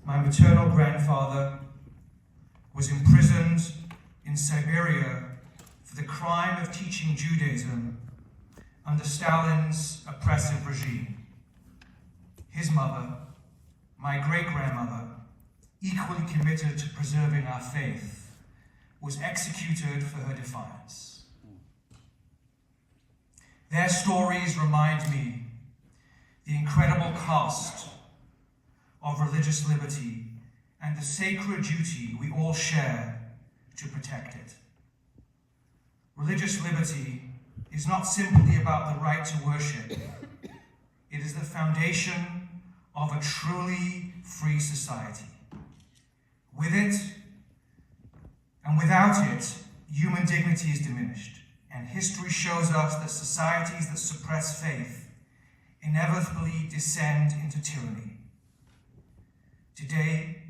my maternal grandfather, was imprisoned in Siberia for the crime of teaching Judaism under Stalin's oppressive regime. His mother, my great-grandmother, equally committed to preserving our faith, was executed for her defiance. Their stories remind me the incredible cost of religious liberty and the sacred duty we all share to protect it. Religious liberty is not simply about the right to worship. It is the foundation of a truly free society. With it, and without it, human dignity is diminished, and history shows us that societies that suppress faith inevitably descend into tyranny. Today,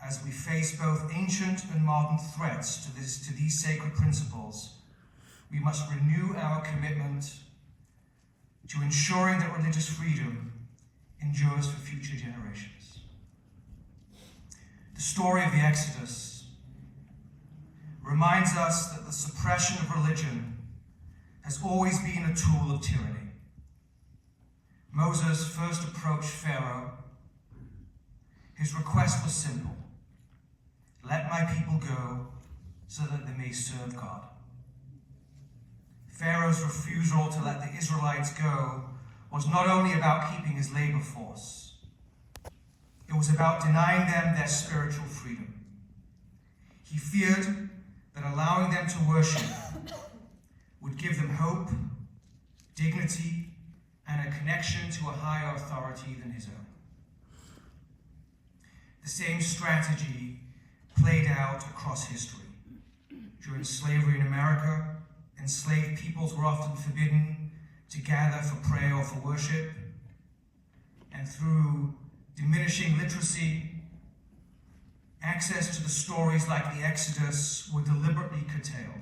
as we face both ancient and modern threats to these sacred principles, we must renew our commitment to ensuring that religious freedom endures for future generations. The story of the Exodus reminds us that the suppression of religion has always been a tool of tyranny. Moses first approached Pharaoh. His request was simple: let my people go so that they may serve God. Pharaoh's refusal to let the Israelites go was not only about keeping his labor force, it was about denying them their spiritual freedom. He feared that allowing them to worship would give them hope, dignity, and a connection to a higher authority than his own. The same strategy played out across history. During slavery in America, enslaved peoples were often forbidden to gather for prayer or for worship, and through diminishing literacy, access to the stories like the Exodus were deliberately curtailed.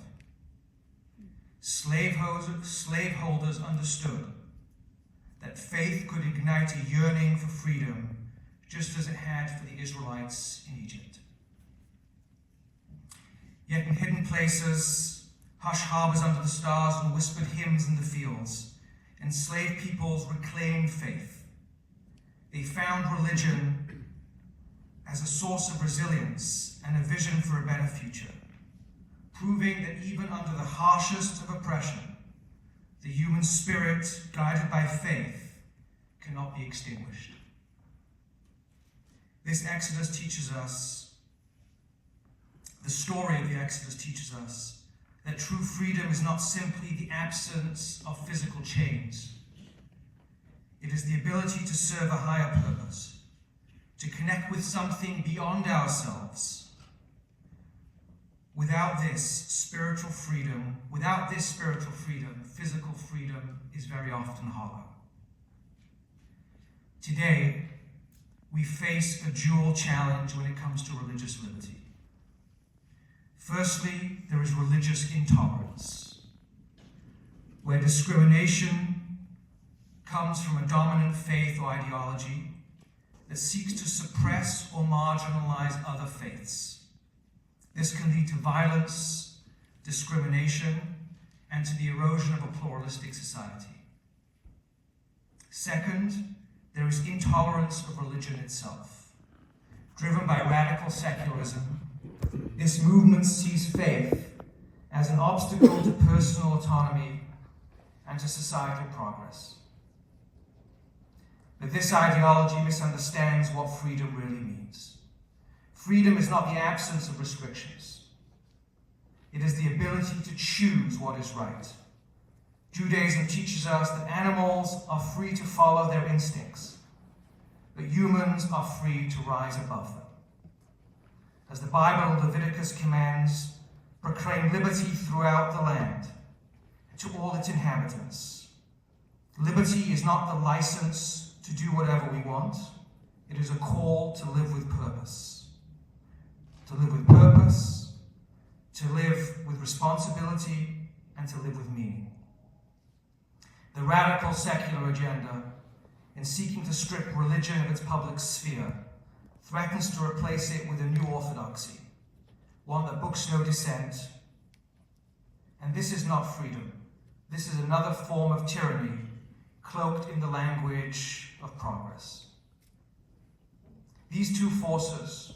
Slaveholders understood that faith could ignite a yearning for freedom, just as it had for the Israelites in Egypt. Yet in hidden places, hushed harbors under the stars, and whispered hymns in the fields, enslaved peoples reclaimed faith. They found religion as a source of resilience and a vision for a better future, proving that even under the harshest of oppression, the human spirit, guided by faith, cannot be extinguished. This Exodus teaches us, the story of the Exodus teaches us, that true freedom is not simply the absence of physical chains. It is the ability to serve a higher purpose, to connect with something beyond ourselves. Without this spiritual freedom, physical freedom is very often hollow. Today, we face a dual challenge when it comes to religious liberty. Firstly, there is religious intolerance, where discrimination comes from a dominant faith or ideology that seeks to suppress or marginalize other faiths. This can lead to violence, discrimination, and to the erosion of a pluralistic society. Second, there is intolerance of religion itself. Driven by radical secularism, this movement sees faith as an obstacle to personal autonomy and to societal progress. But this ideology misunderstands what freedom really means. Freedom is not the absence of restrictions. It is the ability to choose what is right. Judaism teaches us that animals are free to follow their instincts, but humans are free to rise above them. As the Bible in Leviticus commands, proclaim liberty throughout the land to all its inhabitants. Liberty is not the license to do whatever we want. It is a call to live with purpose. To live with purpose, to live with responsibility, and to live with meaning. The radical secular agenda, in seeking to strip religion of its public sphere, threatens to replace it with a new orthodoxy, one that books no dissent. And this is not freedom. This is another form of tyranny, cloaked in the language of progress. These two forces